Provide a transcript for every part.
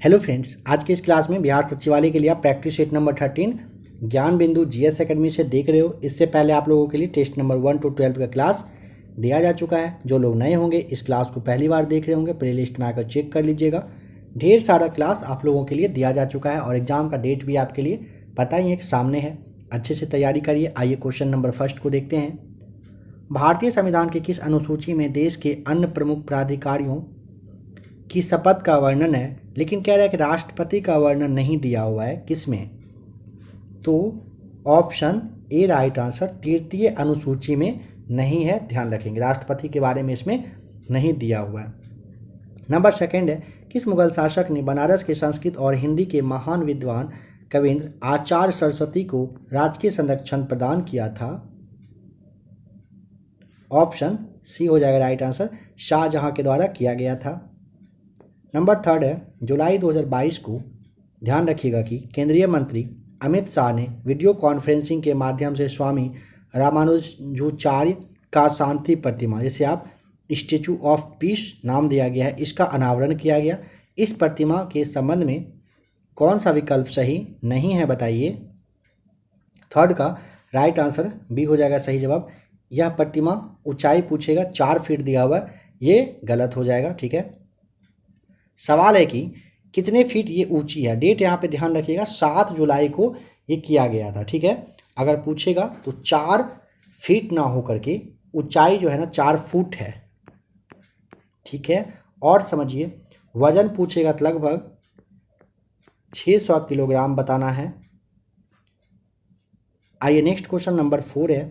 Hello friends, आज के इस क्लास में बिहार सचिवालय के लिए आप प्रैक्टिस सेट नंबर 13 ज्ञान बिंदु जीएस एकेडमी से देख रहे हो। इससे पहले आप लोगों के लिए टेस्ट नंबर 1 to 12 का क्लास दिया जा चुका है। जो लोग नए होंगे इस क्लास को पहली बार देख रहे होंगे, प्लेलिस्ट में आकर चेक कर लीजिएगा। ढेर सारा क्लास आप लोगों के लिए दिया जा चुका है और एग्जाम का डेट भी आपके लिए पता ही है कि सामने है। अच्छे से तैयारी करिए। आइए क्वेश्चन नंबर फर्स्ट को देखते हैं। भारतीय संविधान की किस अनुसूची में देश के अन्य प्रमुख प्राधिकारियों की शपथ का वर्णन है, लेकिन कह रहा है कि राष्ट्रपति का वर्णन नहीं दिया हुआ है, किसमें? तो ऑप्शन ए राइट आंसर, तृतीय अनुसूची में नहीं है। ध्यान रखेंगे, राष्ट्रपति के बारे में इसमें नहीं दिया हुआ है। नंबर सेकंड है, किस मुगल शासक ने बनारस के संस्कृत और हिंदी के महान विद्वान कविंद्र आचार्य सरस्वती को राजकीय संरक्षण प्रदान किया था? ऑप्शन सी हो जाएगा राइट आंसर, शाहजहां के द्वारा किया गया था। नंबर थर्ड है, जुलाई 2022 को ध्यान रखिएगा कि केंद्रीय मंत्री अमित शाह ने वीडियो कॉन्फ्रेंसिंग के माध्यम से स्वामी रामानुजाचार्य का शांति प्रतिमा, जिसे आप स्टैचू ऑफ पीस नाम दिया गया है, इसका अनावरण किया गया। इस प्रतिमा के संबंध में कौन सा विकल्प सही नहीं है बताइए? थर्ड का राइट आंसर बी हो जाएगा सही जवाब। यह प्रतिमा ऊंचाई पूछेगा 4 फीट दिया हुआ है, ये गलत हो जाएगा। ठीक है, सवाल है कि कितने फीट ये ऊंची है। डेट यहाँ पे ध्यान रखिएगा, 7 जुलाई को ये किया गया था। ठीक है, अगर पूछेगा तो 4 फीट ना हो करके ऊंचाई जो है ना 4 फुट है। ठीक है, और समझिए वजन पूछेगा तो लगभग 600 किलोग्राम बताना है। आइए नेक्स्ट क्वेश्चन नंबर 4 है,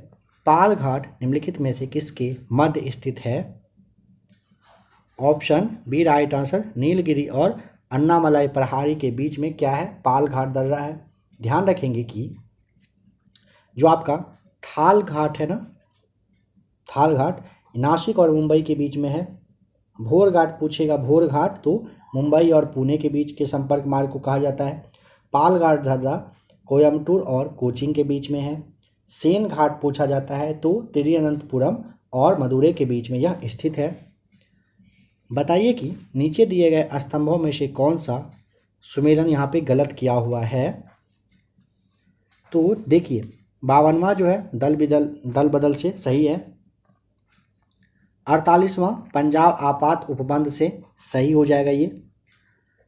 पाल घाट निम्नलिखित में से किसके मध्य स्थित है? Option B right answer, Nilgiri और अन्नामलाई पहाड़ी के बीच में क्या है? पाल घाट दर्रा है। ध्यान रखेंगे कि जो आपका थाल घाट है ना, थाल घाट नासिक और मुंबई के बीच में है। भोर घाट पूछेगा, भोर घाट तो मुंबई और पुणे के बीच के संपर्क मार्ग को कहा जाता है। पाल घाट दर्रा कोयम्बटूर और कोचीन के बीच में है। सेन घाट पूछा जाता है तो तिरुवनंतपुरम और मदुरै के बीच में यह स्थित है। बताइए कि नीचे दिए गए स्तंभों में से कौन सा सुमेरन यहाँ पे गलत किया हुआ है? तो देखिए 52वां जो है दल बदल से सही है। 48वां पंजाब आपात उपबंध से सही हो जाएगा ये।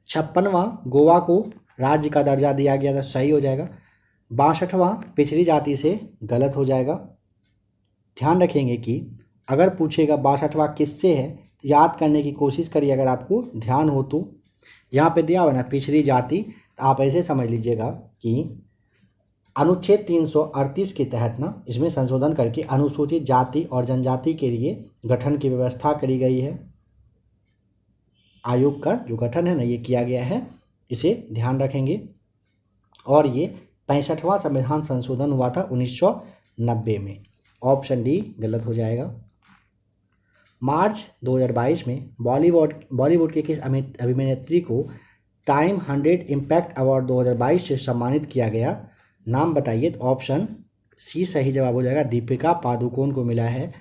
56वां गोवा को राज्य का दर्जा दिया गया था, सही हो जाएगा। 62वां पिछड़ी जाति से गलत हो जाएगा। ध्यान रखेंगे कि अगर पूछेगा 62वां किससे है, याद करने की कोशिश करिए अगर आपको ध्यान हो तो। यहाँ पे दिया हुआ ना पिछड़ी जाति, तो आप ऐसे समझ लीजिएगा कि अनुच्छेद 338 के तहत ना इसमें संशोधन करके अनुसूचित जाति और जनजाति के लिए गठन की व्यवस्था करी गई है। आयोग का जो गठन है ना ये किया गया है, इसे ध्यान रखेंगे। और ये 65वां संविधान संशोधन हुआ था 1990 में। ऑप्शन डी गलत हो जाएगा। मार्च 2022 में बॉलीवुड के किस अभिनेत्री को टाइम 100 इम्पैक्ट अवार्ड 2022 से सम्मानित किया गया? नाम बताइए। तो ऑप्शन सी सही जवाब हो जाएगा, दीपिका पादुकोण को मिला है।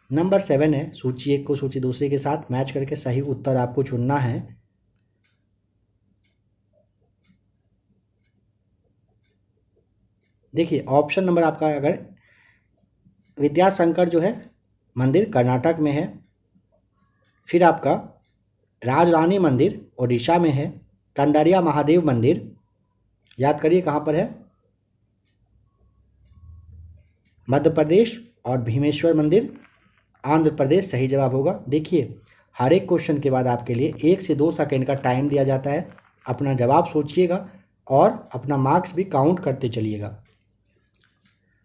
नंबर 7 है, सूची एक को सूची दूसरे के साथ मैच करके सही उत्तर आपको चुनना है। देखिए ऑप्शन नंबर आपका अगर विद्याशंकर जो है मंदिर कर्नाटक में है, फिर आपका राजरानी मंदिर ओडिशा में है, कंदरिया महादेव मंदिर याद करिए कहाँ पर है, मध्य प्रदेश, और भीमेश्वर मंदिर आंध्र प्रदेश सही जवाब होगा। देखिए हर एक क्वेश्चन के बाद आपके लिए 1 से 2 सेकंड का टाइम दिया जाता है। अपना जवाब सोचिएगा और अपना मार्क्स भी काउंट करते चलिएगा।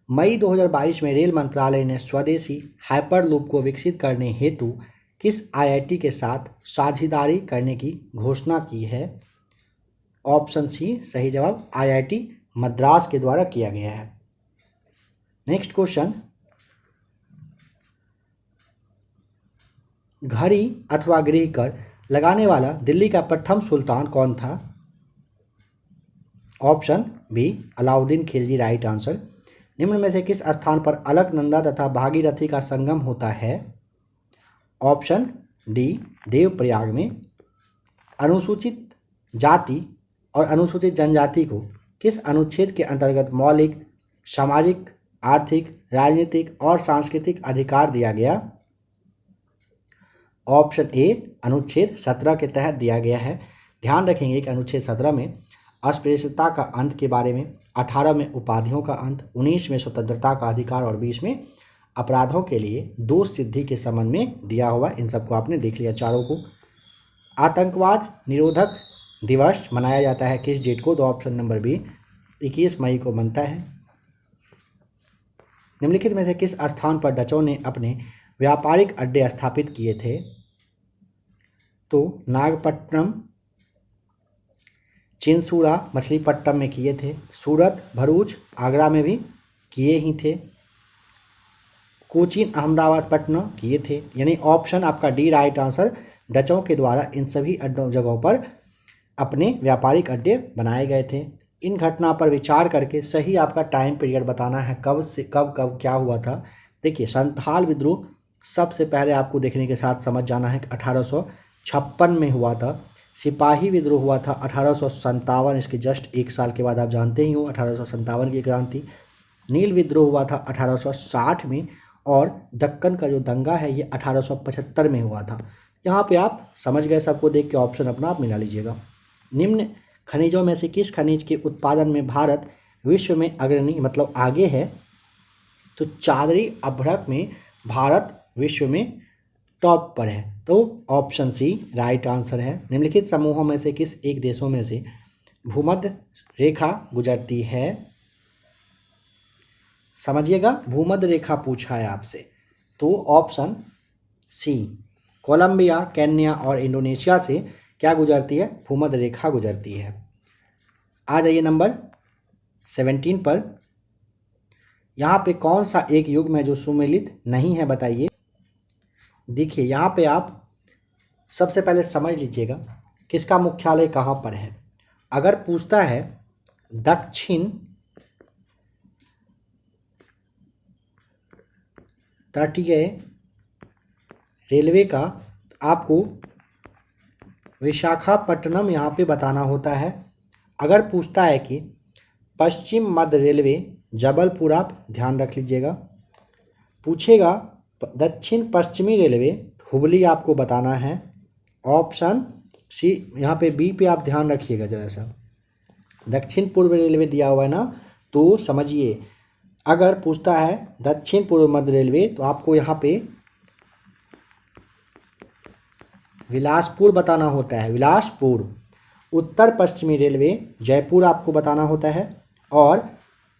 मई 2022 में रेल मंत्रालय ने स्वदेशी हाइपरलूप को विकसित करने हेतु किस आईआईटी के साथ साझेदारी करने की घोषणा की है? ऑप्शन सी सही जवाब, आईआईटी मद्रास के द्वारा किया गया है। नेक्स्ट क्वेश्चन, घड़ी अथवा गृह कर लगाने वाला दिल्ली का प्रथम सुल्तान कौन था? Option B Alauddin Khilji right answer. निम्न में से किस स्थान पर अलकनंदा तथा भागीरथी का संगम होता है? ऑप्शन डी देवप्रयाग में। अनुसूचित जाति और अनुसूचित जनजाति को किस अनुच्छेद के अंतर्गत मौलिक सामाजिक, आर्थिक, राजनीतिक और सांस्कृतिक अधिकार दिया गया? ऑप्शन ए अनुच्छेद 17 के तहत दिया गया है। ध्यान रखेंगे कि अनुच्छेद 17 में अस्पृश्यता का अंत के बारे में, 18 में उपाधियों का अंत, 19 में स्वतंत्रता का अधिकार और 20 में अपराधों के लिए दोष सिद्धि के संबंध में दिया हुआ। इन सबको आपने देख लिया चारों को। आतंकवाद निरोधक दिवस मनाया जाता है किस डेट को? तो ऑप्शन नंबर बी 21 मई को बनता है। निम्नलिखित में से किस स्थान पर डचों ने अपने व्यापारिक अड्डे स्थापित किए थे? तो नागपट्टनम, चिंसूरा, मछलीपट्टनम में किए थे। सूरत, भरूच, आगरा में भी किए ही थे। कोचीन, अहमदाबाद, पटना किए थे। यानी ऑप्शन आपका डी राइट आंसर। डचों के द्वारा इन सभी जगहों पर अपने व्यापारिक अड्डे बनाए गए थे। इन घटना पर विचार करके सही आपका टाइम पीरियड बताना है, कब से कब क्या हुआ था। देखिए, संथाल विद्रोह सबसे पहले आपको देखने के साथ समझ जाना है कि 1856 में हुआ था। सिपाही विद्रोह हुआ था 1857, इसके जस्ट एक साल के बाद आप जानते ही हो 1857 की क्रांति। नील विद्रोह हुआ था 1860 में और दक्कन का जो दंगा है ये 1875 में हुआ था। यहाँ पे आप समझ गए, सबको देख के ऑप्शन अपना आप मिला लीजिएगा। निम्न खनिजों में से किस खनिज के उत्पादन में भारत विश्व में अग्रणी मतलब आगे है? तो चादरी अभ्रक में भारत विश्व में टॉप पर है। तो ऑप्शन सी राइट आंसर है। निम्नलिखित समूहों में से किस एक देशों में से भूमध्य रेखा गुजरती है? समझिएगा, भूमध्य रेखा पूछा है आपसे। तो ऑप्शन सी कोलंबिया, केन्या और इंडोनेशिया से क्या गुजरती है? भूमध्य रेखा गुजरती है। आ जाइए नंबर 17 पर। यहाँ पे कौन सा एक युग्म है जो सुमेलित नहीं है, बताइए। देखिए, यहाँ पे आप सबसे पहले समझ लीजिएगा किसका मुख्यालय कहाँ पर है। अगर पूछता है दक्षिण तटीय रेलवे का, आपको विशाखापट्टनम यहाँ पे बताना होता है। अगर पूछता है कि पश्चिम मध्य रेलवे, जबलपुर, आप ध्यान रख लीजिएगा। पूछेगा दक्षिण पश्चिमी रेलवे, हुबली आपको बताना है। ऑप्शन सी, यहाँ पे बी पे आप ध्यान रखिएगा जरा सा। दक्षिण पूर्व रेलवे दिया हुआ है ना, तो समझिए अगर पूछता है दक्षिण पूर्व मध्य रेलवे तो आपको यहाँ पे बिलासपुर बताना होता है, बिलासपुर। उत्तर पश्चिमी रेलवे जयपुर आपको बताना होता है और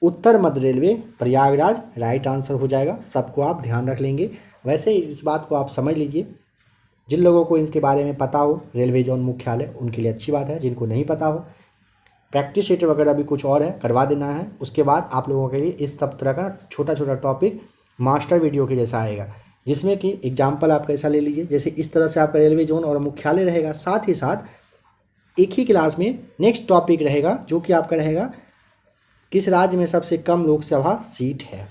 उत्तर मध्य रेलवे प्रयागराज राइट आंसर हो जाएगा। सबको आप ध्यान रख लेंगे। वैसे इस बात को आप समझ लीजिए, जिन लोगों को इनके बारे में पता हो रेलवे जोन मुख्यालय, उनके लिए अच्छी बात है। जिनको नहीं पता हो, प्रैक्टिस सेट वगैरह भी कुछ और है, करवा देना है। उसके बाद आप लोगों के लिए इस सब तरह का छोटा छोटा टॉपिक मास्टर वीडियो के जैसा आएगा, जिसमें कि एग्जाम्पल आप कैसा ले लीजिए। जैसे इस तरह से आपका रेलवे जोन और मुख्यालय रहेगा, साथ ही साथ एक ही क्लास में नेक्स्ट टॉपिक रहेगा जो कि आपका रहेगा किस राज्य में सबसे कम लोकसभा सीट है।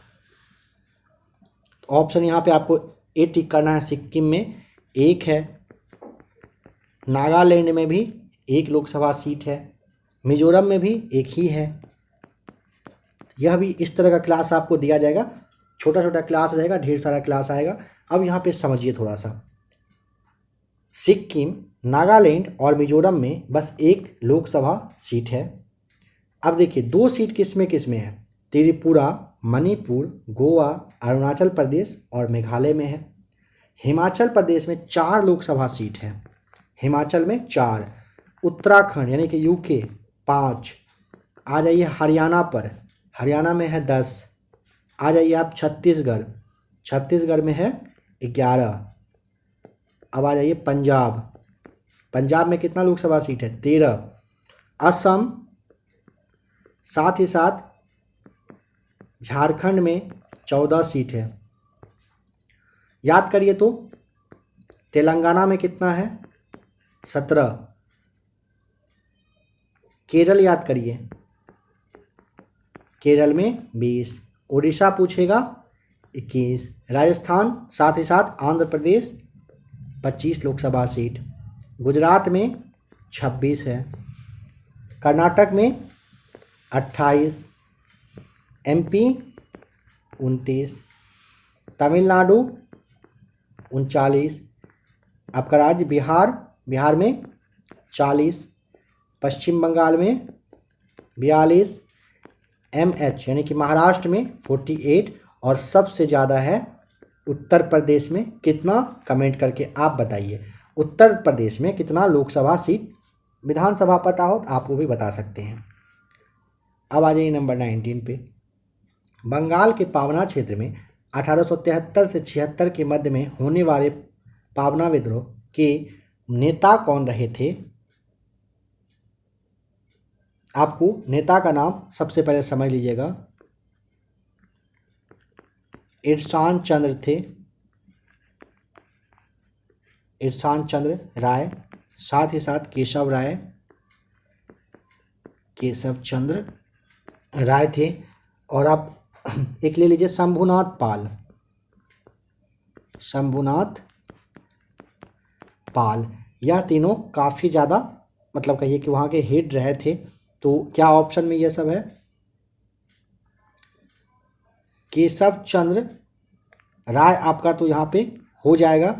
ऑप्शन यहाँ पे आपको ए टिक करना है। सिक्किम में एक है, नागालैंड में भी एक लोकसभा सीट है, मिजोरम में भी एक ही है। यह भी इस तरह का क्लास आपको दिया जाएगा, छोटा छोटा क्लास रहेगा, ढेर सारा क्लास आएगा। अब यहाँ पे समझिए थोड़ा सा, सिक्किम, नागालैंड और मिजोरम में बस एक लोकसभा सीट है। अब देखिए दो सीट किस में है? त्रिपुरा, मणिपुर, गोवा, अरुणाचल प्रदेश और मेघालय में है। हिमाचल प्रदेश में 4 लोकसभा सीट है, हिमाचल में 4। उत्तराखंड यानी कि यूके 5। आ जाइए हरियाणा पर, हरियाणा में है 10। आ जाइए आप छत्तीसगढ़, छत्तीसगढ़ में है 11। अब आ जाइए पंजाब, पंजाब में कितना लोकसभा सीट है? 13। असम, साथ ही साथ झारखंड में 14 सीट है। याद करिए तो तेलंगाना में कितना है? 17। केरल याद करिए, केरल में 20। उड़ीसा पूछेगा 21। राजस्थान साथ ही साथ आंध्र प्रदेश 25 लोकसभा सीट। गुजरात में 26 है। कर्नाटक में 28, MP 29, तमिलनाडु 39, आपका राज्य बिहार में 40, पश्चिम बंगाल में 42, MH यानी कि महाराष्ट्र में 48 और सबसे ज़्यादा है उत्तर प्रदेश में कितना, कमेंट करके आप बताइए। उत्तर प्रदेश में कितना लोकसभा सीट, विधानसभा पता हो तो आप वो भी बता सकते हैं। अब आ जाइए नंबर 19 पे। बंगाल के पावना क्षेत्र में 1873 से 76 के मध्य में होने वाले पावना विद्रोह के नेता कौन रहे थे? आपको नेता का नाम सबसे पहले समझ लीजिएगा। ईर्षान चंद्र थे, ईर्षान चंद्र राय, साथ ही साथ केशव चंद्र राय थे। और आप एक ले लीजिए शंभुनाथ पाल। यह तीनों काफ़ी ज़्यादा मतलब कहिए कि वहाँ के हेड रहे थे। तो क्या ऑप्शन में ये सब है? केशव चंद्र राय आपका तो यहाँ पे हो जाएगा,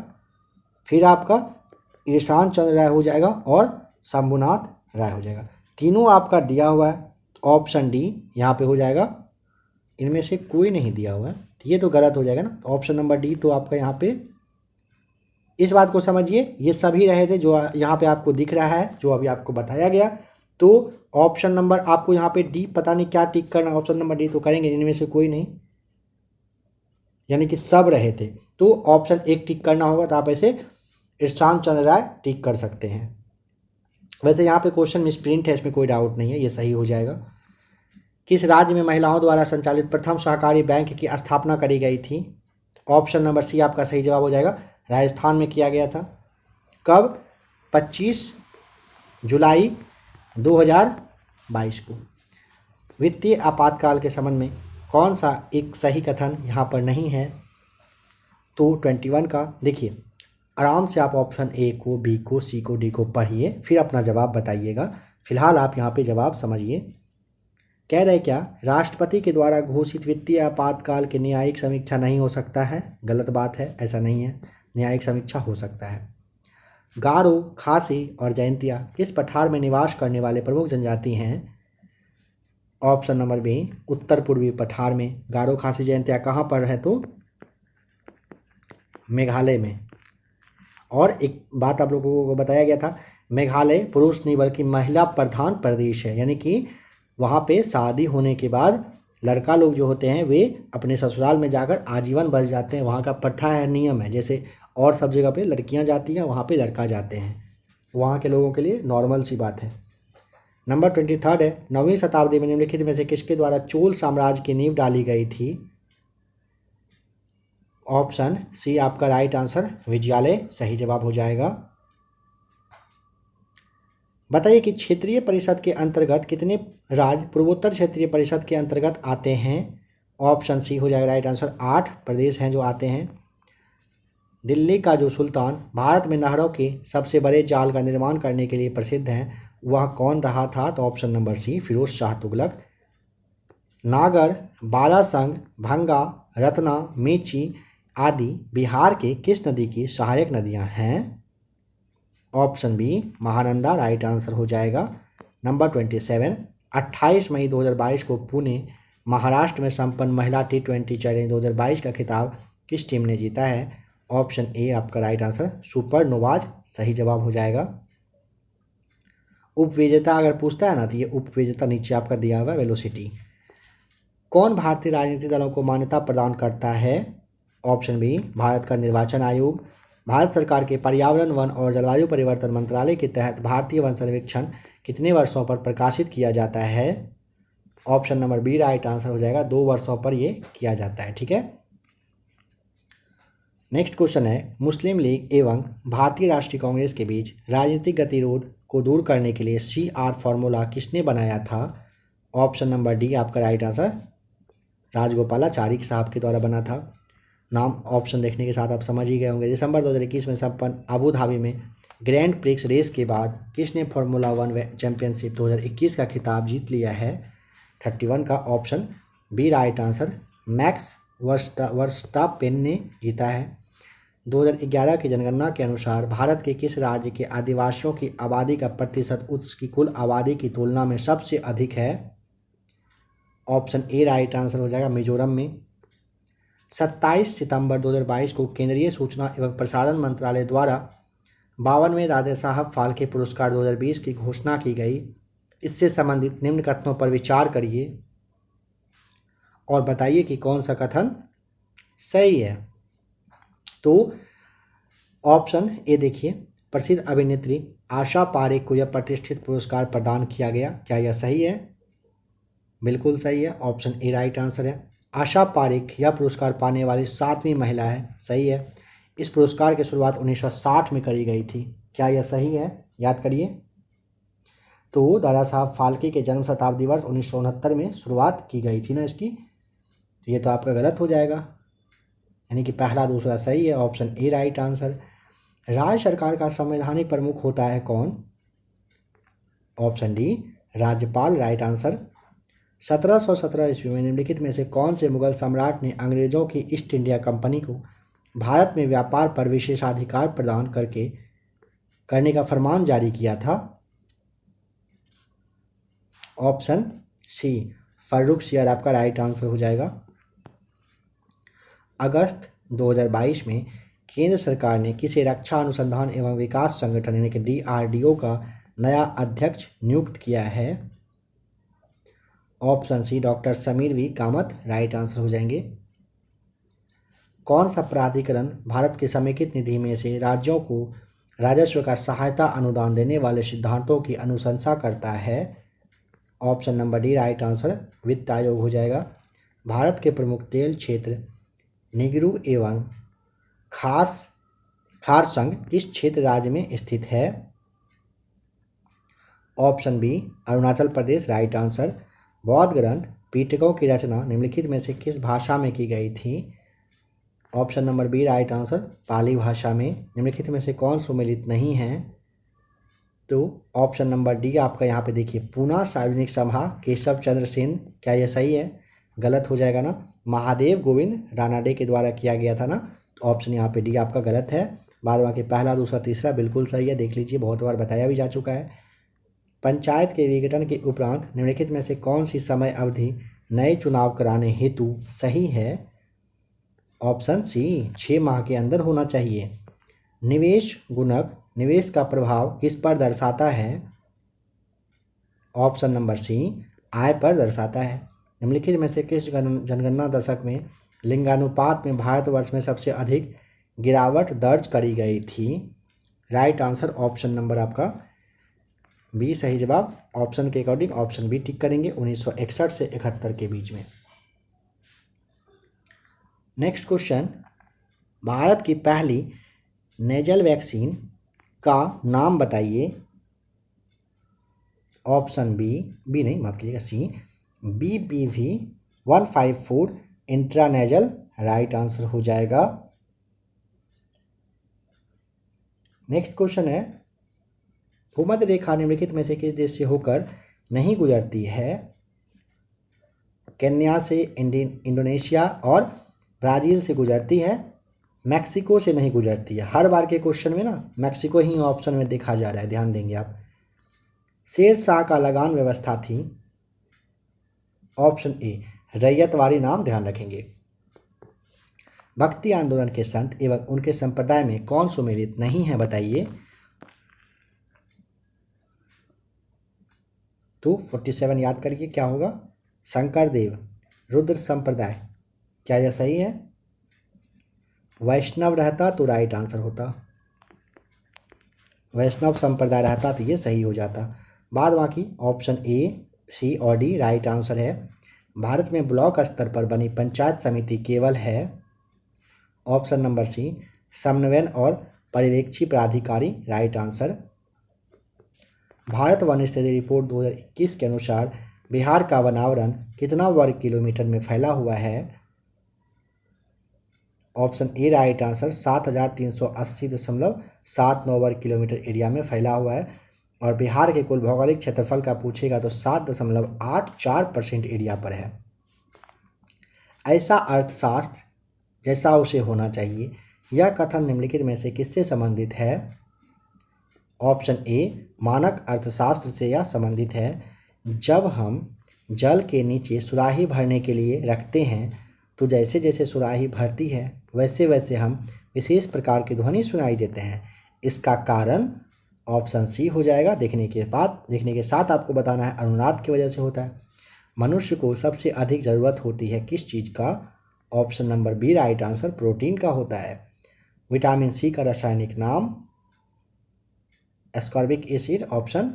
फिर आपका ईशान चंद्र राय हो जाएगा और शंभुनाथ राय हो जाएगा। तीनों आपका दिया हुआ है, ऑप्शन डी यहाँ पे हो जाएगा। इनमें से कोई नहीं दिया हुआ है तो ये तो गलत हो जाएगा ना। तो ऑप्शन नंबर डी तो आपका यहाँ पे, इस बात को समझिए, ये सभी रहे थे जो यहाँ पे आपको दिख रहा है, जो अभी आपको बताया गया। तो ऑप्शन नंबर आपको यहाँ पे डी, पता नहीं क्या टिक करना, ऑप्शन नंबर डी तो करेंगे, इनमें से कोई नहीं, यानी कि सब रहे थे। तो ऑप्शन एक टिक करना होगा, तो आप ऐसे ईशान चंद्र राय टिक कर सकते हैं। वैसे यहाँ पे क्वेश्चन मिसप्रिंट है, इसमें कोई डाउट नहीं है, ये सही हो जाएगा। किस राज्य में महिलाओं द्वारा संचालित प्रथम सहकारी बैंक की स्थापना करी गई थी? ऑप्शन नंबर सी आपका सही जवाब हो जाएगा, राजस्थान में किया गया था। कब? 25 जुलाई 2022 को। वित्तीय आपातकाल के संबंध में कौन सा एक सही कथन यहाँ पर नहीं है? तो 21 का। देखिए आराम से आप ऑप्शन ए को, बी को, सी को, डी को पढ़िए, फिर अपना जवाब बताइएगा। फिलहाल आप यहाँ पे जवाब समझिए। कह रहे क्या, राष्ट्रपति के द्वारा घोषित वित्तीय आपातकाल की न्यायिक समीक्षा नहीं हो सकता है? गलत बात है, ऐसा नहीं है, न्यायिक समीक्षा हो सकता है। गारो, खासी और जयंतिया इस पठार में निवास करने वाले प्रमुख जनजाति हैं? ऑप्शन नंबर बी उत्तर पूर्वी पठार में। गारो, खासी, जयंतिया कहाँ पर है? तो मेघालय में। और एक बात आप लोगों को बताया गया था, मेघालय पुरुष नहीं बल्कि महिला प्रधान प्रदेश है, यानी कि वहाँ पे शादी होने के बाद लड़का लोग जो होते हैं वे अपने ससुराल में जाकर आजीवन बस जाते हैं। वहाँ का प्रथा है, नियम है, जैसे और सब जगह पे लड़कियाँ जाती हैं, वहाँ पे लड़का जाते हैं। वहाँ के लोगों के लिए नॉर्मल सी बात है। नंबर 23 है, 9वीं शताब्दी में निम्नलिखित में से किसके द्वारा चोल साम्राज्य की नींव डाली गई थी? ऑप्शन सी आपका राइट आंसर, विजयालय सही जवाब हो जाएगा। बताइए कि क्षेत्रीय परिषद के अंतर्गत कितने राज्य पूर्वोत्तर क्षेत्रीय परिषद के अंतर्गत आते हैं? ऑप्शन सी हो जाएगा राइट आंसर, 8 प्रदेश हैं जो आते हैं। दिल्ली का जो सुल्तान भारत में नहरों के सबसे बड़े जाल का निर्माण करने के लिए प्रसिद्ध हैं, वह कौन रहा था? तो option number C Firoz Shah Tughlaq. Nagar, Balason, भंगा, रत्ना, मेची आदि बिहार के किस नदी की सहायक नदियां हैं? Option B Mahananda right answer हो जाएगा। नंबर 27, 28 मई 2022 को पुणे महाराष्ट्र में संपन्न महिला T20 चैलेंज 2022 का खिताब किस टीम ने जीता है? ऑप्शन ए आपका राइट आंसर, सुपर नोवाज सही जवाब हो जाएगा। उपविजेता अगर पूछता है ना तो ये उपविजेता नीचे आपका दिया हुआ है, वेलोसिटी। कौन भारतीय राजनीतिक दलों को मान्यता प्रदान करता है? ऑप्शन बी भारत का निर्वाचन आयोग। भारत सरकार के पर्यावरण, वन और जलवायु परिवर्तन मंत्रालय के तहत भारतीय वन सर्वेक्षण कितने वर्षों पर प्रकाशित किया जाता है? Option number B right answer हो जाएगा, 2 वर्षों पर ये किया जाता है। ठीक है, नेक्स्ट क्वेश्चन है, मुस्लिम लीग एवं भारतीय राष्ट्रीय कांग्रेस के बीच राजनीतिक गतिरोध को दूर करने के लिए CR फॉर्मूला किसने बनाया था? ऑप्शन नंबर डी आपका राइट आंसर, राजगोपालाचारी साहब के द्वारा बना था। नाम ऑप्शन देखने के साथ आप समझ ही गए होंगे। दिसंबर 2021 में संपन्न अबू धाबी में ग्रैंड प्रिक्स रेस के बाद किसने फार्मूला 1 चैंपियनशिप 2021 का खिताब जीत लिया है? 31 का option B right answer, Max Verstappen ने जीता है। 2011 की जनगणना के अनुसार भारत के किस राज्य के आदिवासियों की आबादी का प्रतिशत उसकी कुल आबादी की तुलना में सबसे अधिक है? ऑप्शन ए राइट आंसर हो जाएगा, मिजोरम में। 27 सितंबर 2022 को केंद्रीय सूचना एवं प्रसारण मंत्रालय द्वारा 52वें दादा साहब फाल्के पुरस्कार 2020 की घोषणा की गई। इससे संबंधित निम्न कथनों पर विचार करिए और बताइए कि कौन सा कथन सही है। तो ऑप्शन ए देखिए, प्रसिद्ध अभिनेत्री आशा पारेख को यह प्रतिष्ठित पुरस्कार प्रदान किया गया। क्या यह सही है? बिल्कुल सही है, ऑप्शन ए राइट आंसर है। आशा पारेख यह पुरस्कार पाने वाली 7वीं महिला है। सही है। इस पुरस्कार की शुरुआत 1960 में करी गई थी। क्या यह सही है? याद करिए। तो दादा साहब फाल्के के जन्म शताब्दी वर्ष 1969 में शुरुआत की गई थी ना इसकी। तो ये तो आपका गलत हो जाएगा, यानी कि पहला दूसरा सही है, ऑप्शन ए राइट आंसर। राज्य सरकार का संवैधानिक प्रमुख होता है कौन? ऑप्शन डी राज्यपाल, राइट आंसर। 1717 ईस्वी में निम्नलिखित में से कौन से मुगल सम्राट ने अंग्रेजों की ईस्ट इंडिया कंपनी को भारत में व्यापार पर विशेषाधिकार प्रदान करने का फरमान जारी किया था? ऑप्शन सी फर्रुखसियर आपका राइट आंसर हो जाएगा। अगस्त 2022 में केंद्र सरकार ने किसे रक्षा अनुसंधान एवं विकास संगठन यानी कि DRDO का नया अध्यक्ष नियुक्त किया है? Option C doctor Sameer V Kamat, right answer हो जाएंगे। कौन सा प्राधिकरण भारत की समेकित निधि में से राज्यों को राजस्व का सहायता अनुदान देने वाले सिद्धांतों की अनुशंसा करता है? Option number D right answer, वित्त आयोग हो जाएगा। भारत के प्रमुख तेल क्षेत्र निगरू एवं खारसंग किस क्षेत्र राज्य में स्थित है? Option B Arunachal Pradesh, right answer. बौद्ध ग्रंथ पिटकों की रचना निम्नलिखित में से किस भाषा में की गई थी? Option number B right answer, Pali भाषा में। निम्नलिखित में से कौन सुमेलित नहीं है? तो ऑप्शन नंबर डी आपका यहाँ पे देखिए, पूना सार्वजनिक सभा केशव चंद्र सेन। क्या यह सही है? गलत हो जाएगा ना, महादेव गोविंद रानाडे के द्वारा किया गया था ना। तो ऑप्शन यहाँ पे डी आपका गलत है। बाद बाकी पहला दूसरा तीसरा बिल्कुल सही है, देख लीजिए, बहुत बार बताया भी जा चुका है। पंचायत के विघटन के उपरांत निम्नलिखित में से कौन सी समय अवधि नए चुनाव कराने हेतु सही है? ऑप्शन सी 6 माह के अंदर होना चाहिए। निवेश गुणक निवेश का प्रभाव किस पर दर्शाता है? ऑप्शन नंबर सी आय पर दर्शाता है। निम्नलिखित में से किस जनगणना दशक में लिंगानुपात में भारतवर्ष में सबसे अधिक गिरावट दर्ज करी गई थी? राइट आंसर ऑप्शन नंबर आपका बी सही जवाब। ऑप्शन के अकॉर्डिंग ऑप्शन बी टिक करेंगे, 1961 से 71 के बीच में। नेक्स्ट क्वेश्चन, भारत की पहली नेजल वैक्सीन का नाम बताइए। ऑप्शन बी नहीं माफ कीजिएगा, सी BBV154 इंट्रानेजल, राइट आंसर हो जाएगा। नेक्स्ट क्वेश्चन है, भूमध्य रेखा निम्नलिखित में से किस देश से होकर नहीं गुजरती है? केन्या से, इंडोनेशिया और ब्राज़ील से गुजरती है, मैक्सिको से नहीं गुजरती है। हर बार के क्वेश्चन में ना मैक्सिको ही ऑप्शन में देखा जा रहा है, ध्यान देंगे आप। शेर शाह का लगान व्यवस्था थी? ऑप्शन ए रैयतवाड़ी नाम, ध्यान रखेंगे। भक्ति आंदोलन के संत एवं उनके संप्रदाय में कौन सुमेलित नहीं है बताइए? तो 47 याद करिए क्या होगा? शंकर देव, रुद्र संप्रदाय। क्या यह सही है? वैष्णव रहता तो राइट आंसर होता, वैष्णव संप्रदाय रहता तो ये सही हो जाता। बाद बाकी ऑप्शन ए, सी और डी राइट आंसर है। भारत में ब्लॉक स्तर पर बनी पंचायत समिति केवल है? ऑप्शन नंबर सी समन्वयन और पर्यवेक्षी प्राधिकारी, राइट आंसर। भारत वन स्थिति रिपोर्ट 2021 के अनुसार बिहार का वनावरण कितना वर्ग किलोमीटर में फैला हुआ है? ऑप्शन ए राइट आंसर 7,380.79 वर्ग किलोमीटर एरिया में फैला हुआ है। और बिहार के कुल भौगोलिक क्षेत्रफल का पूछेगा तो 7.84% एरिया पर है। ऐसा अर्थशास्त्र जैसा उसे होना चाहिए, यह कथन निम्नलिखित में से किससे संबंधित है? ऑप्शन ए मानक अर्थशास्त्र से यह संबंधित है। जब हम जल के नीचे सुराही भरने के लिए रखते हैं तो जैसे जैसे सुराही भरती है वैसे वैसे हम विशेष प्रकार की ध्वनि सुनाई देते हैं। इसका कारण ऑप्शन सी हो जाएगा। देखने के साथ आपको बताना है अनुनाद की वजह से होता है। मनुष्य को सबसे अधिक ज़रूरत होती है किस चीज़ का? Option number B right answer protein का होता है। विटामिन सी का रासायनिक नाम ascorbic acid, option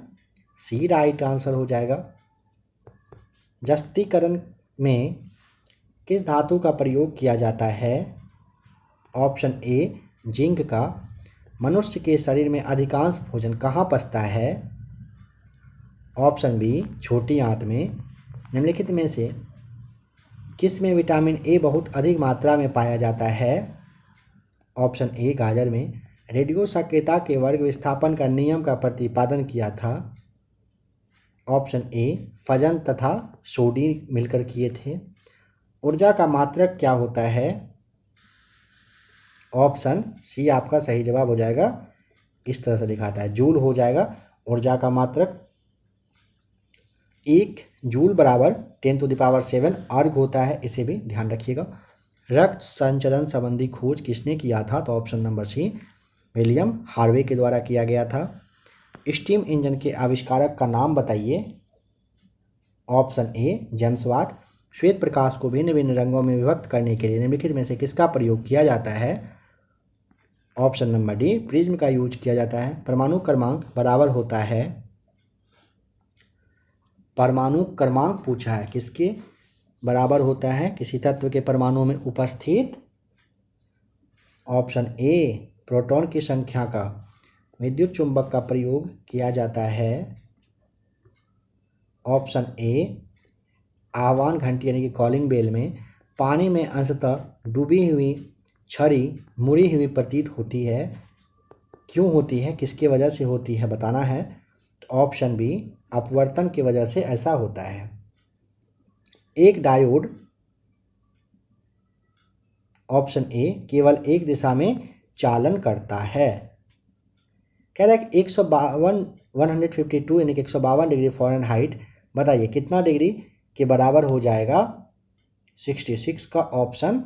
C right answer हो जाएगा। जस्तीकरण में किस धातु का प्रयोग किया जाता है? ऑप्शन ए जिंक का। मनुष्य के शरीर में अधिकांश भोजन कहाँ पचता है? ऑप्शन बी छोटी आंत में। निम्नलिखित में से किस में विटामिन ए बहुत अधिक मात्रा में पाया जाता है? ऑप्शन ए गाजर में। रेडियो सक्रियता के वर्ग विस्थापन का नियम का प्रतिपादन किया था? ऑप्शन ए फजन तथा सोडी मिलकर किए थे। ऊर्जा का मात्रक क्या होता है? ऑप्शन सी आपका सही जवाब हो जाएगा। इस तरह से दिखाता है, जूल हो जाएगा। ऊर्जा का मात्रक 1 जूल बराबर 10⁷ अर्ग होता है, इसे भी ध्यान रखिएगा। रक्त संचलन संबंधी खोज किसने किया था? तो option number C William Harvey के द्वारा किया गया था। स्टीम इंजन के आविष्कारक का नाम बताइए। Option A James Watt. श्वेत प्रकाश को भिन्न भिन्न रंगों में विभक्त करने के लिए निम्नलिखित में से किसका प्रयोग किया जाता है? ऑप्शन नंबर डी प्रिज्म का यूज किया जाता है। परमाणु क्रमांक बराबर होता है, परमाणु क्रमांक पूछा है, किसके बराबर होता है? किसी तत्व के परमाणु में उपस्थित ऑप्शन ए प्रोटॉन की संख्या का। विद्युत चुंबक का प्रयोग किया जाता है। ऑप्शन ए आह्वान घंटी यानी कि कॉलिंग बेल में पानी में अंशतः डूबी हुई छड़ी मुड़ी हुई प्रतीत होती है। क्यों होती है, किसके वजह से होती है बताना है। तो ऑप्शन बी अपवर्तन की वजह से ऐसा होता है। एक डायोड ऑप्शन ए केवल एक दिशा में चालन करता है। कह रहा है कि 152 यानी कि 152 डिग्री फ़ारेनहाइट बताइए कितना डिग्री के बराबर हो जाएगा? 66 का ऑप्शन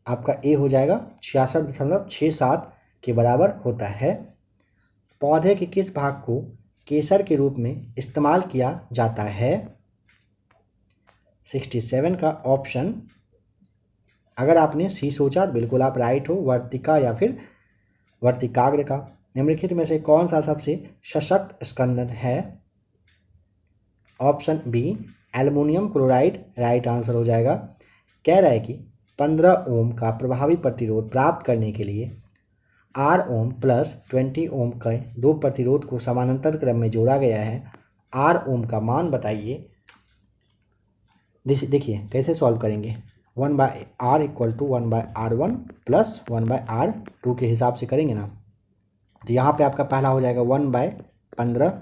आपका ए हो जाएगा। 66.67 के बराबर होता है। पौधे के किस भाग को केसर के रूप में इस्तेमाल किया जाता है? 67 का ऑप्शन, अगर आपने सी सोचा बिल्कुल आप राइट हो, वर्तिका या फिर वर्तिकाग्र का। निम्नलिखित में से कौन सा सबसे सशक्त स्कंदन है? Option B aluminium chloride right answer हो जाएगा। कह रहा है कि 15 ओम का प्रभावी प्रतिरोध प्राप्त करने के लिए R ओम प्लस 20 ओम के दो प्रतिरोध को समानांतर क्रम में जोड़ा गया है। R ओम का मान बताइए। देखिए कैसे सॉल्व करेंगे। 1/R = 1/R1 प्लस 1/R2 के हिसाब से करेंगे ना। तो यहाँ पे आपका पहला हो जाएगा 1/15,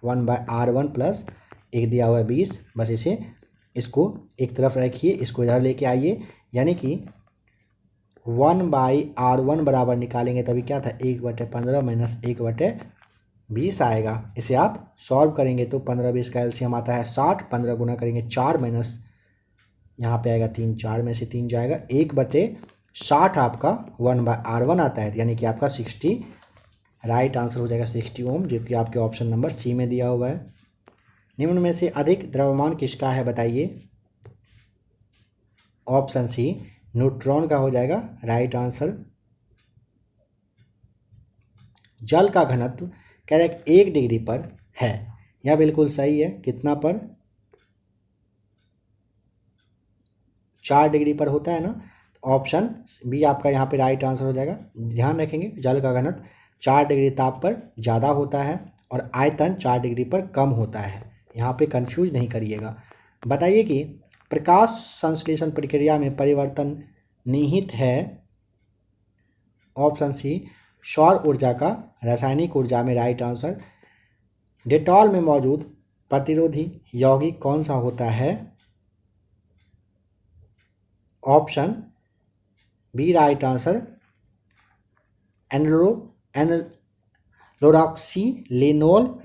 1/R1 प्लस एक दिया हुआ है 20। बस इसको एक तरफ रखिए, इसको इधर लेके आइए, यानी कि 1/R1 बराबर निकालेंगे तभी क्या था 1/15 माइनस 1/20 आएगा। इसे आप सॉल्व करेंगे तो 15-20 का एलसीएम आता है 60। 15 गुना करेंगे 4 माइनस यहाँ पे आएगा 3, 4 में से 3 जाएगा 1/60 आपका 1/R1 आता है, यानी कि आपका 60 राइट आंसर हो जाएगा 60 ओम, जो कि आपके ऑप्शन नंबर सी में दिया हुआ है। निम्न में से अधिक द्रव्यमान किसका है बताइए। ऑप्शन सी न्यूट्रॉन का हो जाएगा राइट आंसर। जल का घनत्व कह रहा है 1 डिग्री पर है, यह बिल्कुल सही है। कितना पर? 4 डिग्री पर होता है ना। ऑप्शन बी आपका यहाँ पे राइट आंसर हो जाएगा। ध्यान रखेंगे जल का घनत्व 4 डिग्री ताप पर ज़्यादा होता है और आयतन 4 डिग्री पर कम होता है। यहाँ पे कंफ्यूज नहीं करिएगा। बताइए कि प्रकाश संश्लेषण प्रक्रिया में परिवर्तन निहित है। ऑप्शन सी सौर ऊर्जा का रासायनिक ऊर्जा में राइट आंसर। डेटॉल में मौजूद प्रतिरोधी यौगिक कौन सा होता है? Option B right answer chloroxylenol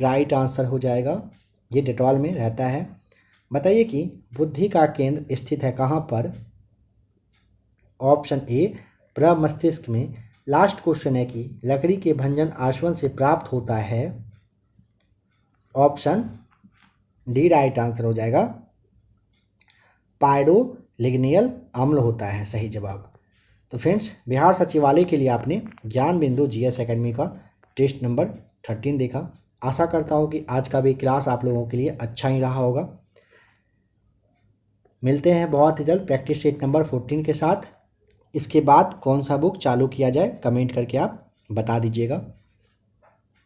right answer हो जाएगा। ये डेटॉल में रहता है। बताइए कि बुद्धि का केंद्र स्थित है कहाँ पर? ऑप्शन ए प्रमस्तिष्क में। लास्ट क्वेश्चन है कि लकड़ी के भंजन आसवन से प्राप्त होता है। ऑप्शन डी राइट आंसर हो जाएगा, पायरोलिग्नियल अम्ल होता है सही जवाब। तो फ्रेंड्स, बिहार सचिवालय के लिए आपने ज्ञान बिंदु जीएस एकेडमी का टेस्ट नंबर 13 देखा। आशा करता हूँ कि आज का भी क्लास आप लोगों के लिए अच्छा ही रहा होगा। मिलते हैं बहुत ही जल्द प्रैक्टिस सेट नंबर 14 के साथ। इसके बाद कौन सा बुक चालू किया जाए कमेंट करके आप बता दीजिएगा।